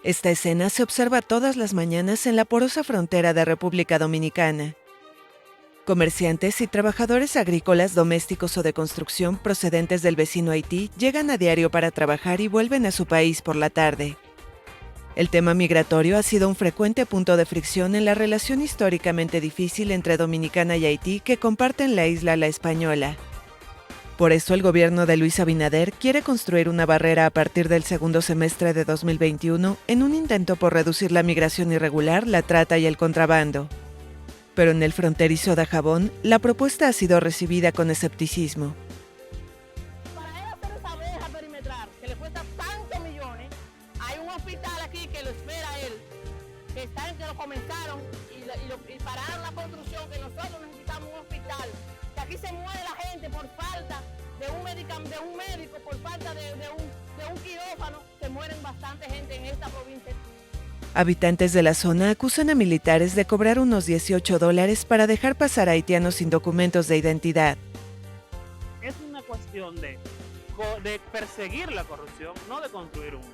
Esta escena se observa todas las mañanas en la porosa frontera de República Dominicana. Comerciantes y trabajadores agrícolas, domésticos o de construcción procedentes del vecino Haití llegan a diario para trabajar y vuelven a su país por la tarde. El tema migratorio ha sido un frecuente punto de fricción en la relación históricamente difícil entre Dominicana y Haití que comparten la isla La Española. Por eso el gobierno de Luis Abinader quiere construir una barrera a partir del segundo semestre de 2021 en un intento por reducir la migración irregular, la trata y el contrabando. Pero en el fronterizo de Dajabón, la propuesta ha sido recibida con escepticismo. Para él hacer esa verja perimetral, que le cuesta tantos millones, hay un hospital aquí que lo espera a él, que lo comenzaron y pararon la construcción, que nosotros necesitamos un hospital, que aquí se muere la gente por falta de un médico, por falta de un quirófano, se mueren bastante gente en esta provincia. Habitantes de la zona acusan a militares de cobrar unos $18 para dejar pasar a haitianos sin documentos de identidad. Es una cuestión de perseguir la corrupción, no de construir uno.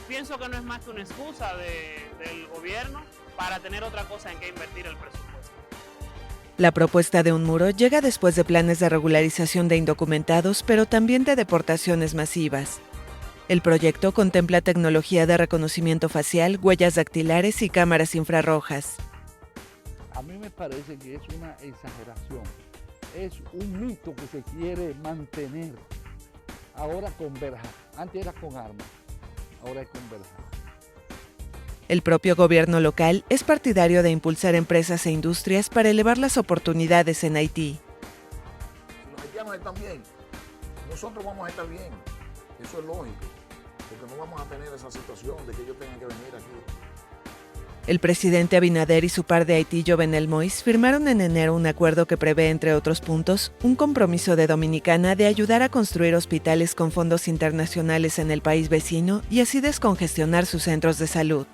Pienso que no es más que una excusa del gobierno para tener otra cosa en que invertir el presupuesto. La propuesta de un muro llega después de planes de regularización de indocumentados, pero también de deportaciones masivas. El proyecto contempla tecnología de reconocimiento facial, huellas dactilares y cámaras infrarrojas. A mí me parece que es una exageración, es un mito que se quiere mantener. Ahora con verja, antes era con armas, ahora es con verja. El propio gobierno local es partidario de impulsar empresas e industrias para elevar las oportunidades en Haití. Si los haitianos están bien, nosotros vamos a estar bien. Eso es lógico, porque no vamos a tener esa situación de que ellos tengan que venir aquí. El presidente Abinader y su par de Haití, Jovenel Moïse, firmaron en enero un acuerdo que prevé, entre otros puntos, un compromiso de Dominicana de ayudar a construir hospitales con fondos internacionales en el país vecino y así descongestionar sus centros de salud.